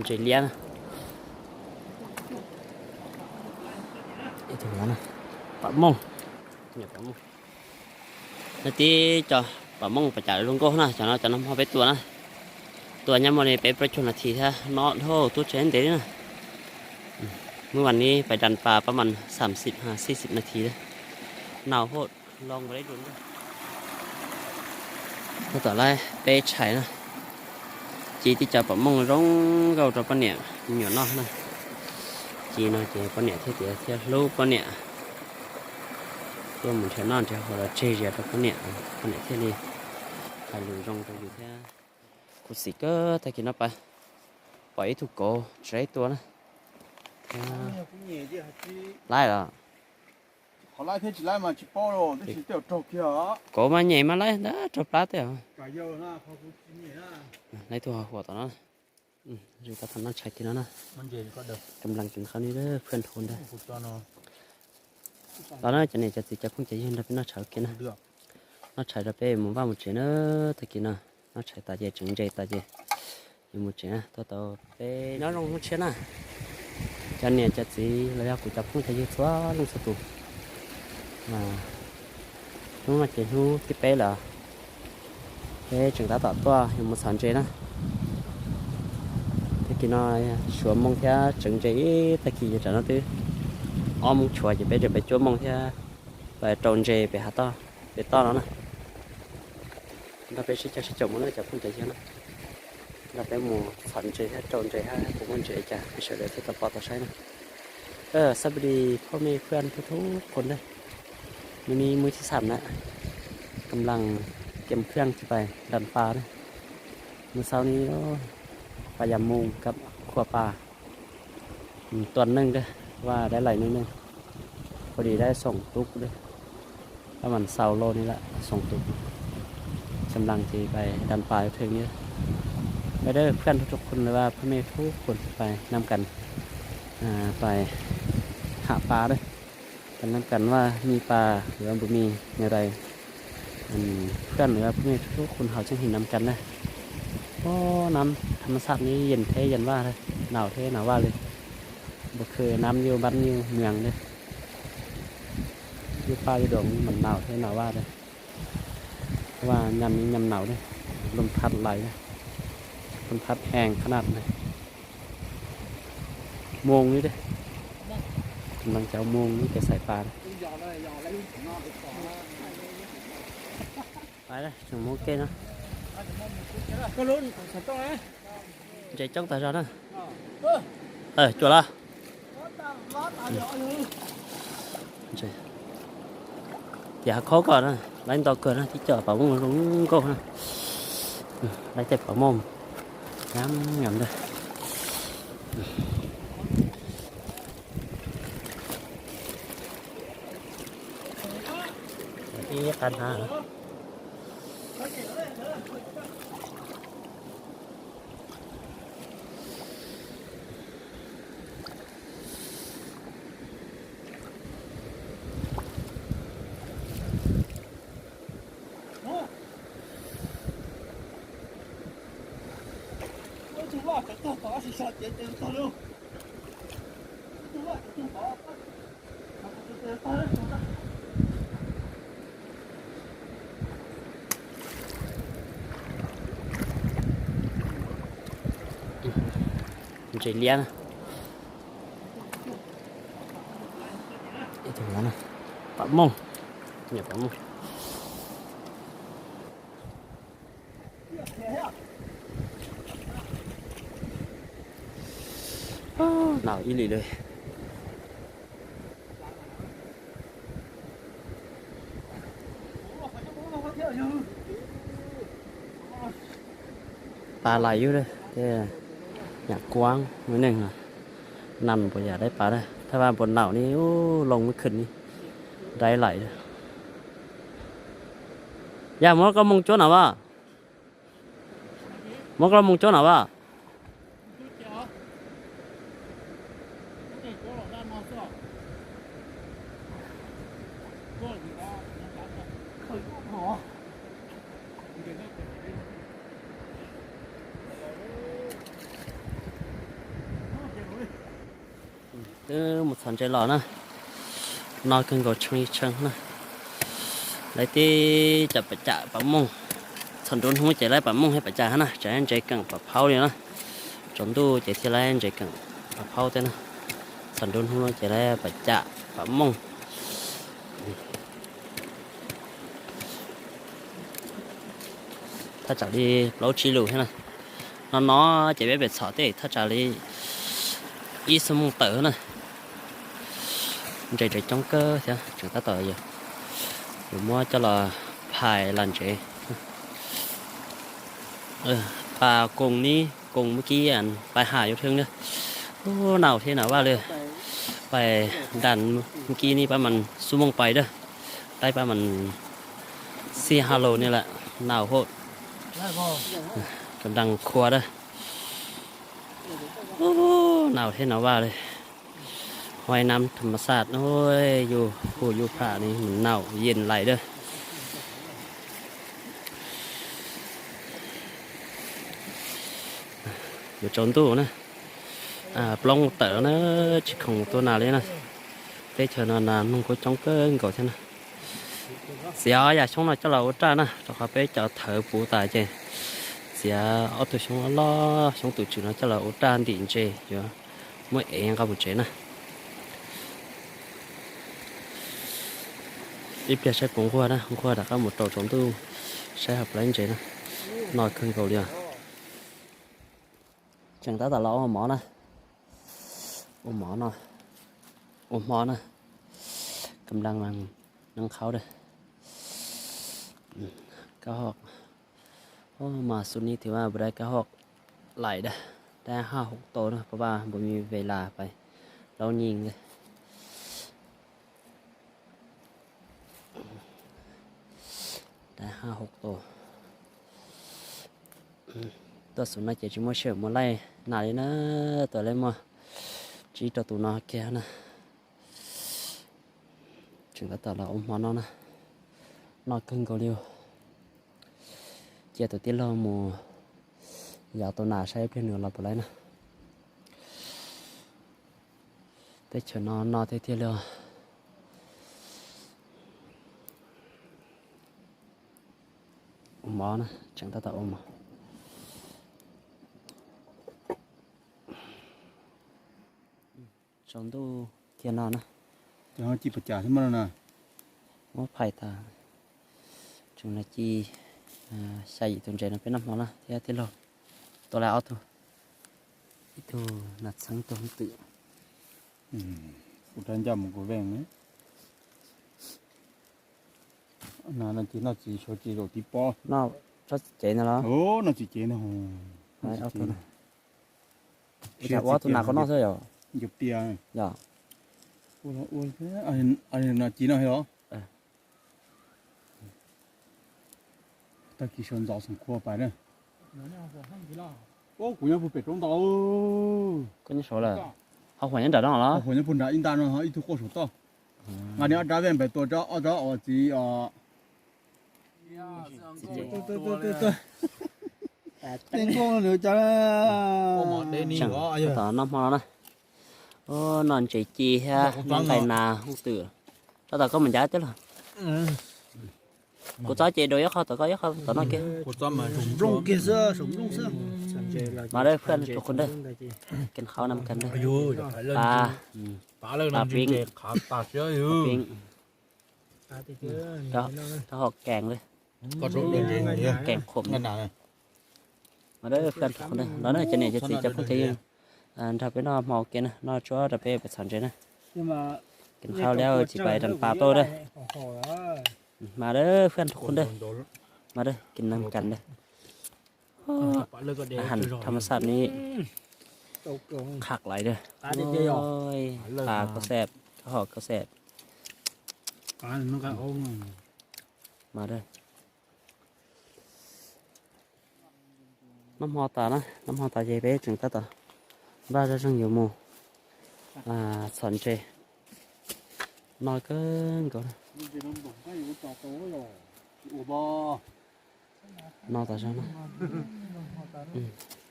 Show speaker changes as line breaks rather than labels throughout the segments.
chơi lia nè thằng nó nè bả mông nhập bả mông nó tí cho bả mông phải trả luôn cô nè cho nó hoa bé tua nèตัวนี้มันเป็นประชดนาทีถ้าเนาะโทษตัวเชนเดี๋ยวนี้นะเมื่อวันนี้ไปดันปลาประมาณ30-40 นาทีเลยหนาวโคตรลองไปได้ดูด้วยต่อไล่เป๊ะใช่นะจีที่จะปะมงร้องเกาตัวปะเนี่ยหยอดนอกนะจีน้อยจีปะเนี่ยที่เที่ยวลูกปะเนี่ยตัวหมุนเทียนนอนเทียวเราเชี่ยตัวปะเนี่ยที่นี่ใครรู้ร้องตัวอยู่แค่กุศิก็แต่กินเอาไปปล่อยถูกโกใช้ตัวนะไล่เหรอ
เขาไล่เท่าไหร่มาชิปโป้โร่ได้ชิเตียวโตเกียว
โกมาใหญ่มาไล่นะจับปลาเตียว
ไก่เยอะนะเขาพูดที่นี่นะ
ไล่ตัวหัวตอนนั้นอยู่กับทำน้าชายกินแล้วนะ
มันเย็นก็เด้อก
ำลังกินข้าวนี้เด้อเพื่อนทนได้ตอนนั้นจะเนี่ยจะคงจะยืนได้เป็นน้าชายกินนะน้าชายจะไปหมู่บ้านหมู่เจเนอถ้ากินนะน้าชายตาเจจึงใจตาเจอยู่หมู่เจนะตัวไปน้าลงหมู่เจนะจะเนี่ยจะสีระยะกูจะพุ่งจะยืดฟ้าลงสตูนู้นมาเจนู้ที่เป๊ะเหรอเป๊ะจึงตาต่อตัวอยู่หมู่สานเจนะถ้ากินน้อยชัวมองแค่จึงใจถ้ากินจะnó tư omชัวจะไปชัวมองแค่ไปตรงเจไปหาต่อไปต่อแล้วนะเราไปชิจะจบมันเลยจะพุ่งใจเยอะนะเราไปหมู่สานเจให้ตรงเจให้ผมมันเจจะไปเฉยๆที่ตะปอต่อใช้นะสวัสดีพ่อแม่เพื่อนทุกคนเลยมันมีมือที่3นะกำลังเก็บเครื่องจะไปดันปลาเลยมื้อเช้านี้ปลายำมุงกับขัวปลาตัวนึงด้วยว่าได้ไหลนิดนึงพอดีได้ส่งตุ๊กด้วยประมาณ20 โลนี่แหละส่งตุ๊กกำลังจะไปดันปลาเพียงนี้ไปได้เพื่อนทุกคนเลยว่าพ่อแม่ทุกคนไปนำกันไปหาปลาด้วยกันนำกันว่ามีปลาหรือว่าบุมีอะไรเพื่อนหรือว่าพ่อแม่ทุกคนเขาจึงเห็นนำกันนะโอ้น้ำธรรมชาตินี้เย็นเท่เย็นว่าเลยหนาวเท่หนาวว่าเลยบ่เคยน้ำอยู่บ้านอยู่เมืองเลยอยู่ป่าอยู่ดงมันหนาวเท่หนาวว่าเลยว่ายำนี้ยำหนาวเลยลมพัดไหลลมพัดแห้งขนาดเลยโมงนี้เลยกำลังจะเอาโมงนี้ไปใส่ปลาไปเลยถึงโมงเก้นะ
ก็ลุ้นฉันต้องไหม
ใจจ้องแต่เรานะจุดละอย่าkhóก่อนนะlấy to cờนะที่chợ bảo mông đúng côนะlấy tay bảo mông ngắm đây cái canh ha chơi lia nè thằng nó nè bả mông nhập bả mông nào ý lìเลยปลาไหลอยู่เลยอยากกว้างนิดนึงนั่นผมอยากได้ปลาได้ถ้าว่าบนเหล่านี้ลงไม่ขึ้นนี่ได้ไหลอย่ามองก็มองโจ้หน่าวะมองก็มองโจ้หน่าวะ tới một thằng chơi lò nữa nói cần có chân chân nữa lấy tí chập bạch chạ bấm mông thằng đốn không chạy lại bấm mông hay bạch chạ nữa chạy anh chạy cần bấm phao đi nữa chúng tôi chạy thì lại anh chạy cần bấm phao thế nữa thằng đốn không chạy lại bạch chạ bấm mông ta chạy đi lâu chi lù thế này nó chạy bé bệt sọ thế ta chạy đi ít số mông tử này chạy chạy trong cơ chứ chúng ta tới giờ mua cho là phải lần chạy bà cùng đi cùng với kia anh bài hải yêu thương nữa ô, nào thế nào vàoเลยbài đàn kia đi ba mình xuống mông bài đó đây ba mình si hello này là nào hộ cầm đằng khoa đó ô, nào thế nào vào đây hoài năm thầm sạt ôi dù hồ dù phả này mình nào yên lại đây vừa trốn tủ nữa plong tở nó chỉ không tôi nào đấy này đây chờ nó là không có chống cơ gọi thế này xíu giờ xuống là cho là ra nè cho họ bé cho thở phụ tài chơi xíu ở tôi xuống lo xuống tụi chúng nó cho là ra điện chơi rồi mới em các bộ chơi nè ít giờ sẽ cũng qua đó hôm qua đã có một trò trốn tu sẽ hợp lấy chơi nè nói khơi cầu liền chẳng ta lo ôm mỏ nè ôm mỏ nè ôm mỏ nè cầm đăng bằng nâng khâu đây cá hộp mà xuânนี้ถือว่าได้cá hộpไหลได้ได้5-6 ตัวนะเพราะว่าผมมีเวลาไปเรายิงเลยได้5-6 ตัวตัวสุนัขจะชิมว่าเชื่อมาไล่หนาเลยนะตัวเล่นมาจีตัวตัวนอแก่นะถึงก็ตัวเราอมมันนอนะนอขึ้นก็เร็วเจ้าตัวที่เราหมูอยากตัวหนาใช้เพื่อนเหนือเราไปเลยนะแต่เชื่อนอนเที่ยวเร็วอมมันนะจังตัวอมtrong tu thiên non á
cho chị phải trả thế mà nè
nó phải ta chúng là chi xây tuần trái nó phải nằm nó là thế thế rồi tôi là auto itu nát sáng tôi không tự
một trăm trăm một cái vàng đấy nó chỉ cho chị rồi tí po
nó rất chế nó đó
ố nó chỉ chế nó
đấy auto này cái auto nào có nó thôi rồi
chụp tiền
dạ
ôi thế anh là chỉ nào hết đó ta chỉ sơn giáo sông khoa bài này ô của nhà phụเป็ด trong tàu
có những số là học hỏi nhân đó đó
của nhà phụ đã in ta nó ít thu khoa số to ngày này đã về เป็ด ตัว cho ở đó ở chỉ tên con nữa cho
chẳng tao năm hoa này ô non chỉ chi ha non tay nà không từ cho tao có mình giá chứ là cô cháu chị đôi không tao có không tao nói kia
rong kia sơ rong sơ
mà đây phân chụp con đây kinh khao năm cân đây ba viên đó nó học càng đây càng khủng mà đây phân chụp con đây nó nói trên này cho chị cho con thấyถ้าเป็นน้อหมอกินน้อชัวจะไปสอนใจนะกินข้าวแล้วจะไปดันปลาโตด้วยมาเด้อเพื่อนทุกคนเด้อมาเด้อกินน้ำกันเด้ออาหารธรรมชาตินี้คักไหลเด้อโอ้ยปลาก็แซ่บข้าวหอกก็แซ่บมาเด้อน้ำหอตานะน้ำหอตาใจเป๊ะถึงตาต่อba ra trong nhiều mùa sọn chè nói cơn có nói tại sao nó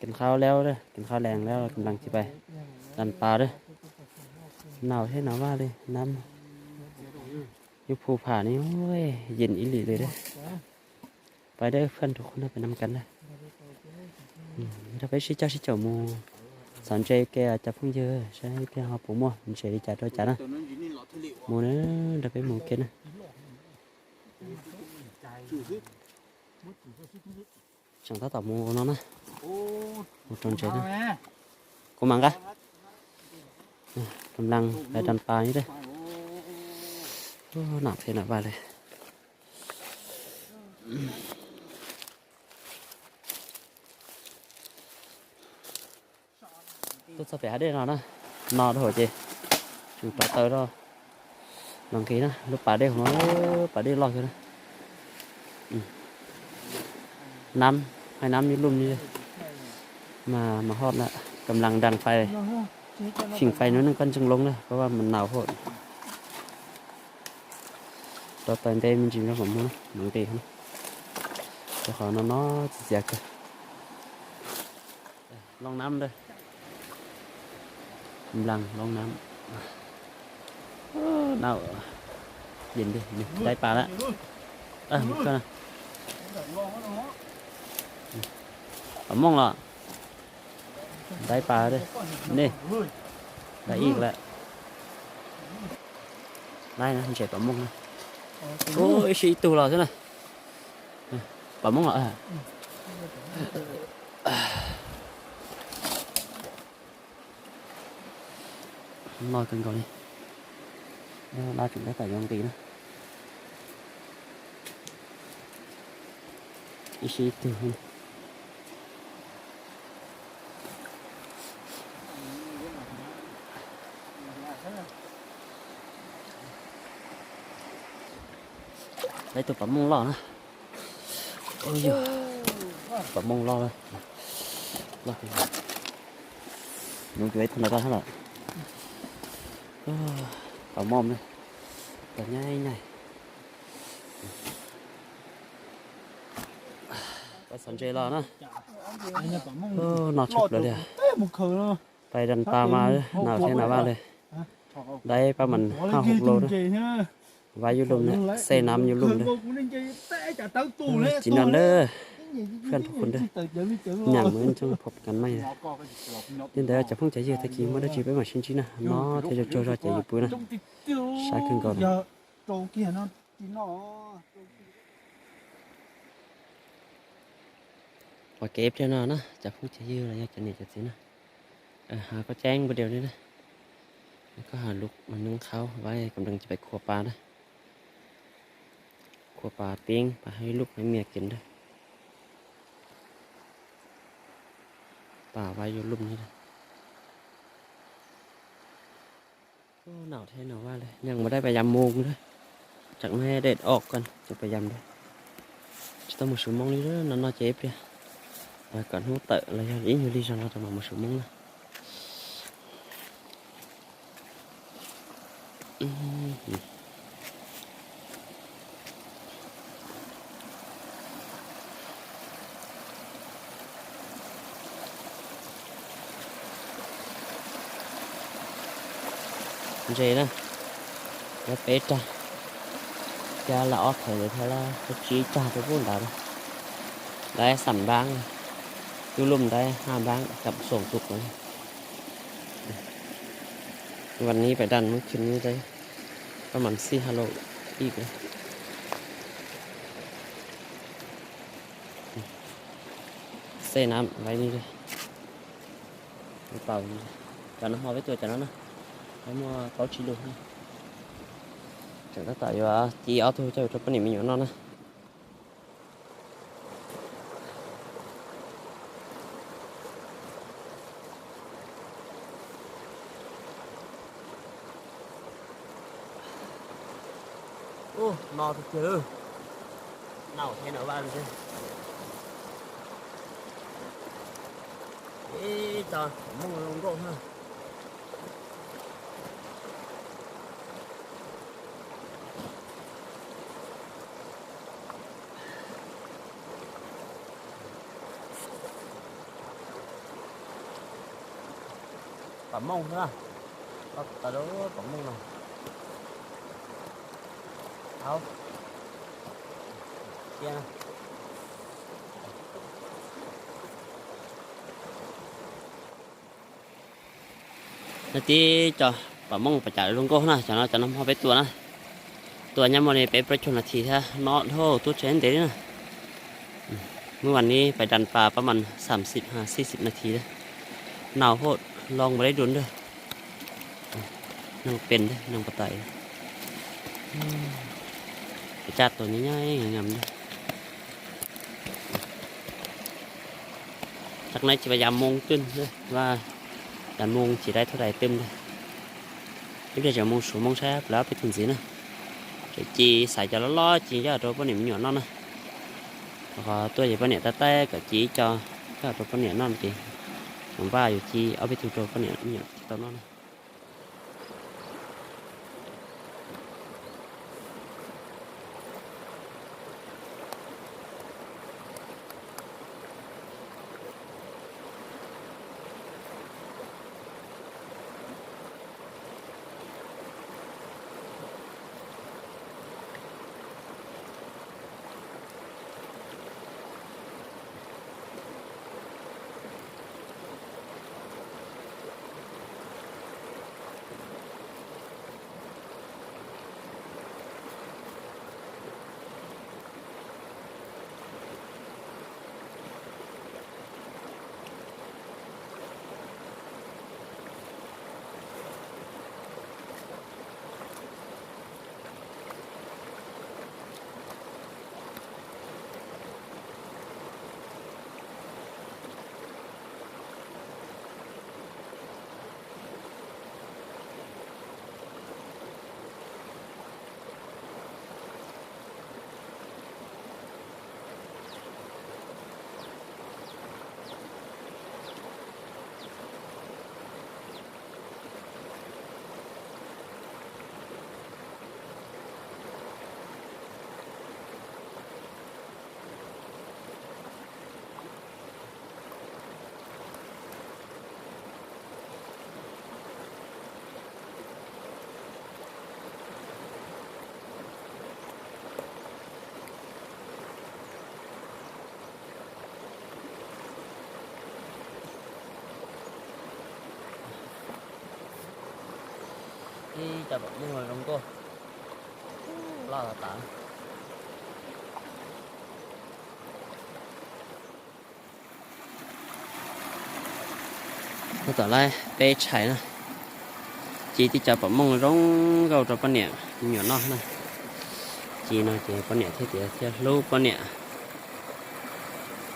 กินข้าวแล้วเด้อกินข้าวแรงแล้วกำลังจะไปดันปลาเด้อ หนาวthế nào va đi năm như phù phả này ôi nhìn ý lì rồi đấy phải đây phân thuộc nó phải 5 cân đây ta phải xí cho mua sản chế kia chặt phong dưa sẽ kia họ phụ mua mình sẽ đi chặt cho chặt đó mua nữa ta phải mua kia nè chẳng ta tập mua nó nè một tròn chế nè có mang cái cầm lăng phải đàn pà như thế nặng thế nào vào đây tôi sẽ phải đây nào đó nọ thôi chị chúng ta tới đó bằng khí đó lúc bà đây nó bà đây lo cho nó 5 2 năm như luôn như mà hot là cầm lăng đàn phai chỉnh phai nó cân chừng lông nàyเพราะว่ามันหนาวโพดตัวเต็มเต็มจริงๆแล้วผมนะหนูตีนะแต่ขอnóเสียกันลองน้ำเลยกำลังลองน้ำหนาวเย็นดิได้ปลาแล้วมันก็นะผมมองละได้ปลาด้วยนี่ได้อีกแล้วได้นะมันเจ็บผมมองนะโอ้ยชีตูเราใช่ไหมผมมองละnói cần còn đi ba chúng ta phải dùng tí nữa ý từ đây tụi bấm mông lò nữa ôi giời bấm mông lo rồi lo đúng cái thằng này ta hết rồi bảo mồm đây cả nhai này có sẵn chơi lo nữa nó chụp rồi kìa phải đàn ta mà nào thế nào vào đây đây ba mình 5-6 lô đó vài vô lùm nữa xe 5 vô lùm nữa chỉ nằm đó phân thuộcคนđây nhàng mới trong phục cắn may này nên đấy chả không chạy gì thay kì mới đã chỉ với mà xin chín nè nó thay cho ra chạy bữa nè sai cưng còn và kẹp cho nó chả không chạy gì là chạy này chạy xí nè có trang một điều nữa nè có hà lục mà nướng khao vai cầm đằng chỉ phải khua pà đây khua pà tiếng và hay lúc hay mẹ kín đâyป่าไว้อยู่ลุ่มนี่เลยหนาวแท้หนาวว่าเลยยังไม่ได้ไปยำมูกเลยจากแม่เด็ดออกกันจะไปยำด้วยจะต้องมาสูมองนี่ด้วยนั่นน่าเจ็บเลยก่อนหัวเตะอะไรอย่างนี้อยู่ดีจังเราจะมาสูมองนะgì đó nó bé cha cha là ớt thầy thôi là cái chỉ cha cái vốn đó đây sắm bang chú lùm đây 5 bangกับส่งตุกเลยวันนี้ไปดันเมื่อคืนนี้ได้ประมาณ4 โลอีกเลยเส้นน้ำไว้นี่เลยเป่าจะน้ำหอมไว้ตัวจะน้ำนะให้มาเขาชิลูจังแต่ว่าจีเอาตัวเจ้าตัวปนิมีอยู่นั่นนะโอ้นอนเจอหนาวแค่หนาวบ้านเลยเอ๊ะจ้ามึงลงโต๊ะฮะป่ามงใช่ไหม có tao đó cũng muốn nào đâu kia nè nó tí cho bà mong phải trả luôn cô nè cho nó hoa bé tua nè tua nhắm vào này béประชดนาทีท่าเนาะโทษตัวเชนเดี๋ยวนี้นะเมื่อวันนี้ไปดันปลาประมาณ30-40 นาทีนะหนาวโพดลองมาได้ดุนด้วยนั่งเป็นด้วยนั่งปะไตไปจัดตัวนี้ง่ายงามด้วยจากนั้นจะพยายามมงขึ้นด้วยว่าการมงchỉได้เท่าไหร่เต็มเลยนี่เดี๋ยวจะมงสูงมงแซ่บแล้วไปถึงสินะจะจีใส่จะล้อจีchoตัวป้าเหนียวหน่อยนะก็ตัวใหญ่ป้าเหนียวแต่ก็จีchoตัวป้าเหนียวนั่นจีผมว่าอยู่จีเอาไปถึงตัวป้าเหนียวตัวนั้นนะ đi chào bạn mọi người đồng cô lo là tạm nó tỏ lại bé chạy nè chị thì chào bạn mọi người rong gầu cho bạn nhẹ nhỏ non nè chị nói chị bạn nhẹ thế thì theo lâu bạn nhẹ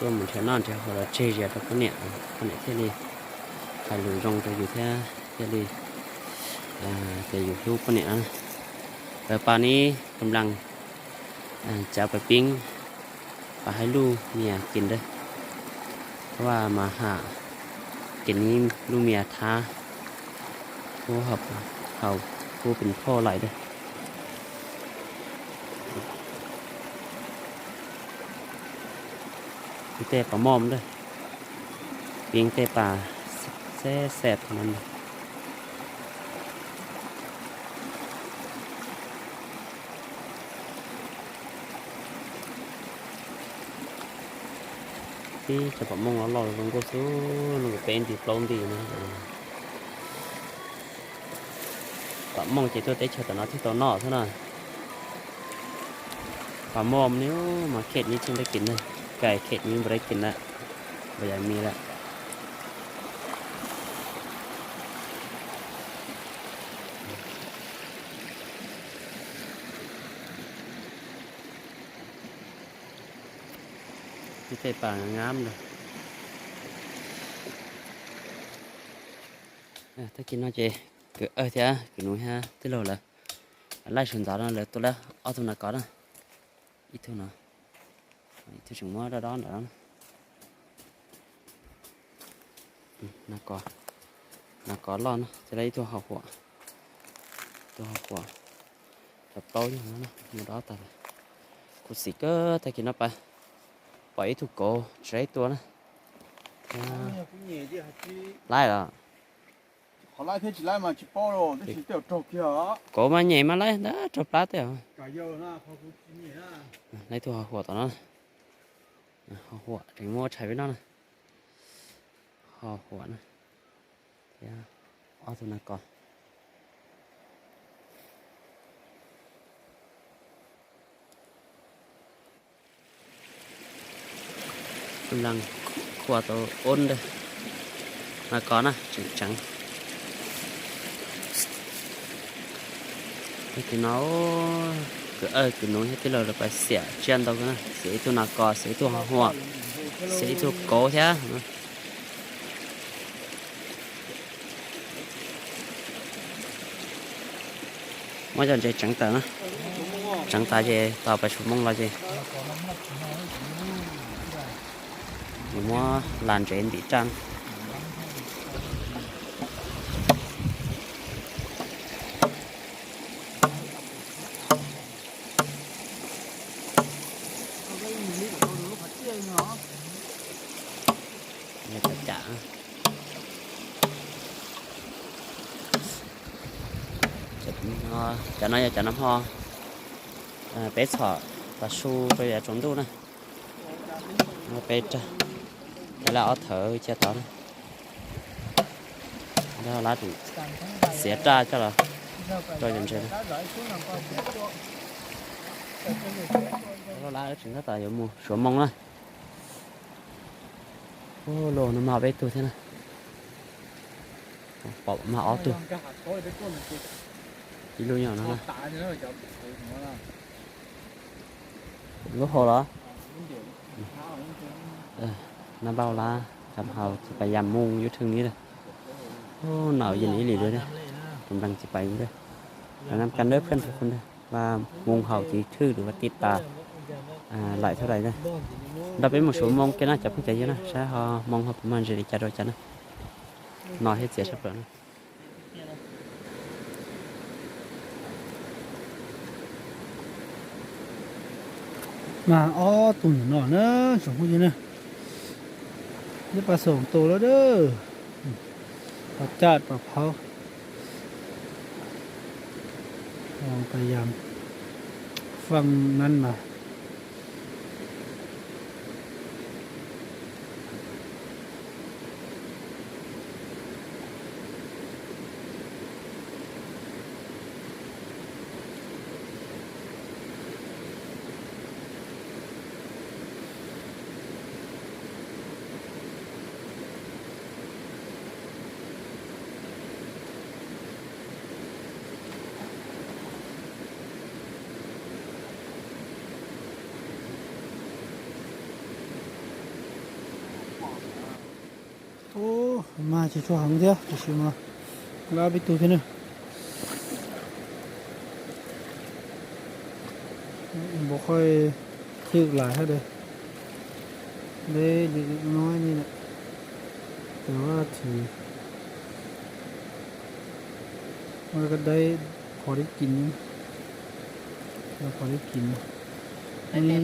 tôi muốn theo non theo hoặc là chơi gì cho bạn nhẹ thế đi phải lùi rong cho dù theo điจะอยู่รูปปะเนี่ยแต่ปลานี้กำลังจะเอาไปปิ้งปลาให้ลูกเมียกินด้วยเพราะว่ามาหากินนี้ลูกเมียท้าผู้หับเขาผู้เป็นพ่อไหลด้วยเตะปลาหม้อมด้วยปิ้งเตะปลาแซ่บๆมันที่จะปะมงเราลงก็สู้ลงเป็นตีปลอมตีนะปะมงchỉ tôi thấy chờ tao nói thì tao nọ thế nàoปะมอมnếu màเข็ดนี้ฉันได้กินเลยไก่เข็ดนี้ไม่ได้กินละไม่อยากมีละที่เตะป่างามเลยถ้ากินน้อยเจthì cái núi ha thế rồi là lại chuyển giá là tôi là ở thùng nào có đó ít thôi nào ít thôi chúng mua đó nó có lon sẽ lấy tôi học quả tập tối nó đó ta cô xí cơ thay kia nó phải bảy thuộc cổ trái tua nữa lại rồi
họ lại thế chỉ lại mà chỉ bao rồi thế chỉ tiểu trâu kia
cố mà nhảy mà lấy đó cho plá tiêu
cả giờ na họ cũng chỉ nhỉ na
lấy thuaหัวtao nóหัวถึงมัวใช้ไว้นั่นนะหัวนะเดี๋ยวเอาตัวนั้นก่อนกำลังขัวตัวอ้นเลยมาก่อนนะจังthì nó cứ nói hết cái lời là phải xẻ chân đâu cái này xẻ tu nào cò xẻ tu hoa xẻ tu cố thế mỗi lần chơi trắng tờ nữa trắng ta gì tao phải chụp mông là gì mua làn trên bị trăng chả nói chả nắm ho bé sọ và su bây giờ trốn tu này bé cha cái là ở thở che tỏ này đó lá thì xé ra cho là cho dần dần đó lá chuyện đó tại mua sổ mông này ô lô nó màu bé tu thế này bỏ mà ó tu chỉ luôn nhỏ nó lúc hồ đó nó bao la làm hào chỉ phải làm muôn dưới thươngนี้เลยnào gìนี้liền rồi đấyผมดังจะไปด้วยแล้วนำกันเด้อเพื่อนทุกคนเลยว่ามุงเห่าที่ชื่อหรือว่าติดตาหลายเท่าไหร่เลยเราเป็นmột số mong cái nào chả không chạyนะใช่họ mong họประมาณจะได้จัดrồiจัดนะนอนให้เสียสักเปล่านะ
mà ó tùng nọ nữa sống cái gì nữaนี่ปลาส่งโตแล้วเด้อปลาจาดปลาเผาลองพยายามฟังนั้นมาโอ้มาจะช่วยหังเดียวจะชิมาลาไปตัวที่นึงบ่ค่อยทึกหลายเท่าเดิมเล็กน้อยนี่แหละแต่ว่าถือมันก็ได้พอได้กินแล้วพอได้กินนี่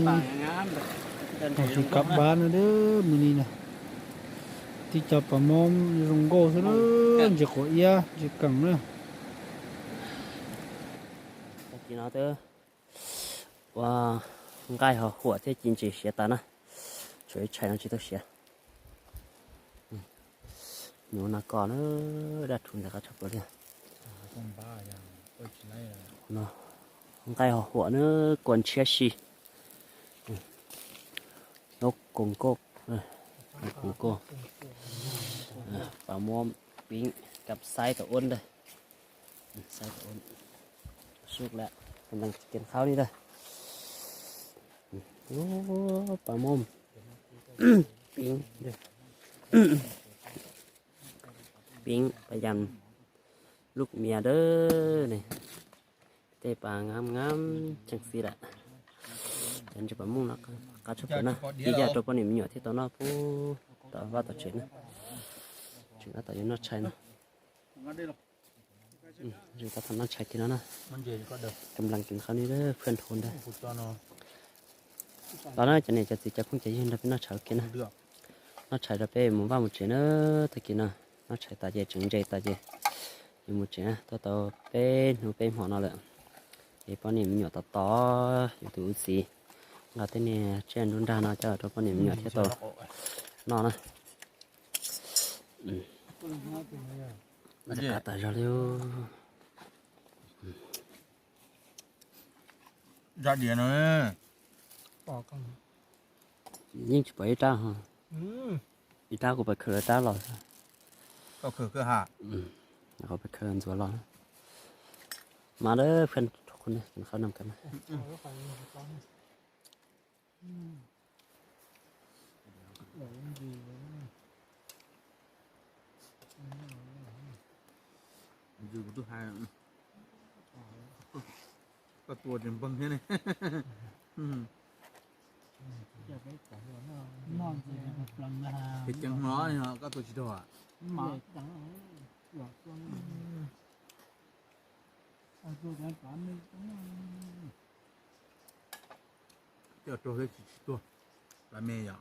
ต้องสิกลับบ้านนะเด้อมื้อนี้นะที่จับปลาหม้อมลงโก้ซะเด้อจะขอเอียจะกังเด้อ
chỉ nói tới và gai họ火thế chính trị sẽ ta nè rồi chạy nó chỉ tôi sẽ nếu nó còn nó đặt thùng ra các chập rồi nó gai họ火nó còn chia xì nó cùng cô cùng cô và mua pin cặp sai tổ ôn đây sai tổ ôn suốt lạiกำลังกินข้าวนี่เลยโอ้ปลาหม้อมปิ้งเด้อปิ้งประยำลูกเมียเด้อนี่เตะปลางามจังสิแหละฉันจะปลาหม้อนะกาชอบนะที่จะตัวปลาหนิมเหนียวที่ตัวน้าผู้ต่อว่าต่อเชนนะถึงต่อยังน่าใช่นะเราก็ทำน่าใช้ทีแล้วนะกำลังกินข้าวนี่เด้อเพื่อนทนได้ตอนนั้นจะเนี่ยจะพุ่งจะยืนได้เป็นน่าใช้กินนะน่าใช้ได้เป็นหมู่บ้านหมู่เจเนอตะกี้นะน่าใช้ตาเจจึงใจตาเจ อยู่một chế tao tao bên nó bên họ nó lợn thì bọn niệm nhỏ tao toอยู่tụ gì là thế này trên đun ra nó cho bọn niệm nhỏ thế tao nó nè nó cả tại ra luôn
ra điện rồi
bỏ con
nhưng chỉ phải ra hả ít ra cũng phải khởi ra rồi
có khử cơ hạ
เขาไปเคลื่อนตัวร้อนมาเด้อเพื่อนทุกคนเลยเขานำกันมา
อยู่ตัวหายก็ตัวเต็มบังแค่นี้
non gì một lần là
เห็ดจังน้อยเนาะก็ตัวชิดอ่ะ
mà chẳng giọt con ăn tôi cái quả mình cũng
เจ้าตัวเล็กตัวปลาเมย์อ่ะ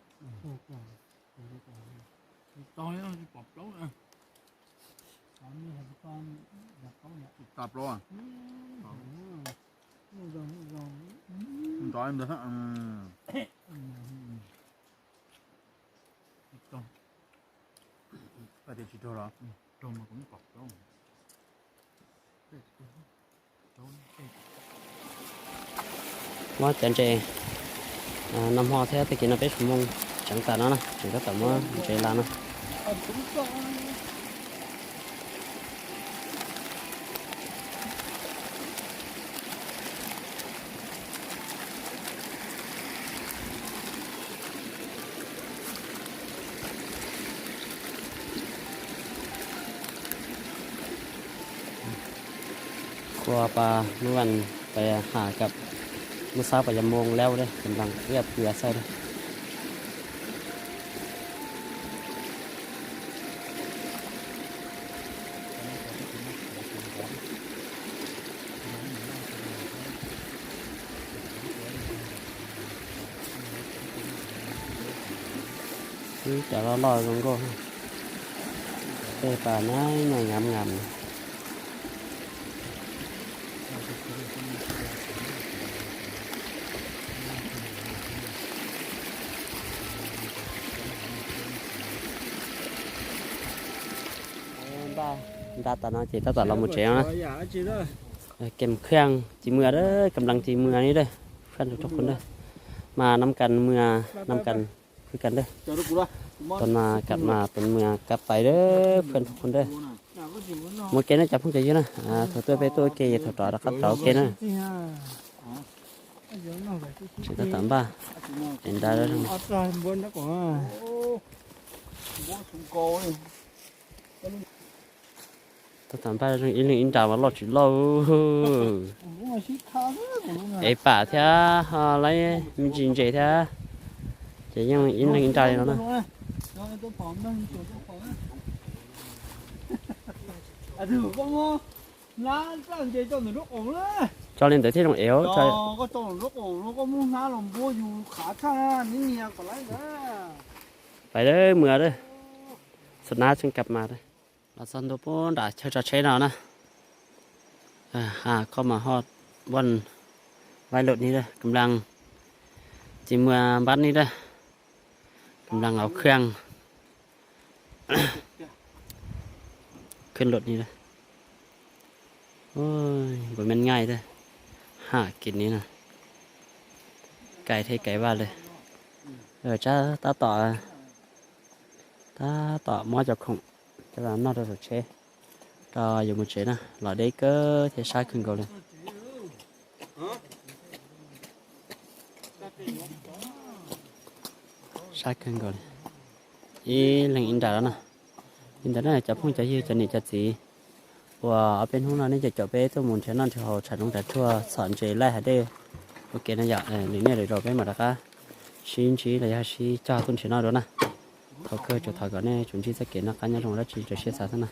tôi nó bọc lấu à quả mình là con là con nhặt
ตาปลา
nó rồi
มันต่อยมันเด้อไปเดี๋ยวชิดตัวหรอ
rồi mà cũng bọc lấu
ว่าจันเจน้ำหอแท้ตะกี้น่ะเป็นชั่วโมงจังตาเนาะจังก็แต่ว่าเจลาเนาะ
cũng có
ครัวปลาเมื่อวันไปหากับมื้อเช้าไปยามโมงแล้วเด้อกำลังเรียบเกลือใส่เด้อจะรอๆลงก็เตะปลาน้อยหน่อยงามๆ đa tà nó chỉ ta tà là một trẻ áเก็บเครื่องจีเมือเด้อกำลังจีเมือนี่เด้อเพื่อนทุกคนเด้อมานำกันเมือนำกันคือกันเด้อ
เจ้าลูกกูละ
ตอนมากลับมาเป็นเมือกลับไปเด้อเพื่อนทุกคนเด้อหมดเกณฑ์นะจับพุ่งใจเยอะนะถอดตัวไปตัวเกย์ถอดต่อนะครับต่อเกณฑ์นะchỉ có 83 đến đây đó thôi
rồi buồn đó của
bố súng cô ấy
tôi 83 rồi in in trào mà lo chỉ lo ấy bà thế lấy mình chỉ vậy thế chỉ nhưng in in trào nó nè
thử con lá làm gì cho nó lúc ổn đấy
cho lên tới thế đồng éo cho
có cho nó lúc ổn nó có muốn lá làm bùa dù khá cha những nhà còn lấy nữa
phải đấy mưa đấyสุดน้าจึงกลับมาเลยเราสันตัวป้อนด่าเชจะใช้เรานะเข้ามาฮอดวันไวรถนี้เลยกำลังจีเมือบ้านนี้เลยกำลังเอาเครื่อง ขึ้นรถนี้เลยโอ้ยบ่แม่นง่ายเลยหากินนี้นะไก่ไทยไก่บ้านเลยจ้าตาต่อmỗi chục không cho là nó được chế rồi dùng một chế nè là đấy cơ thì sai khinh cầu lên sai khinh cầu lên ý lần in đó nè in đó này chụp không chạy như chạy này chạy gì và ở bên hôm nay nên chụp bé tôi muốn chế nó thì họ chạy trong trái chua sẵn chế lại hết đi ok nó dạ này này rồi bé mà đã cá xin chỉ là xin cho tôi chế nó đó nè thầu cơ cho thầu cái này chúng chỉ sẽ kiến nó cá nhân trong đó chỉ cho chia sẻ thôi nè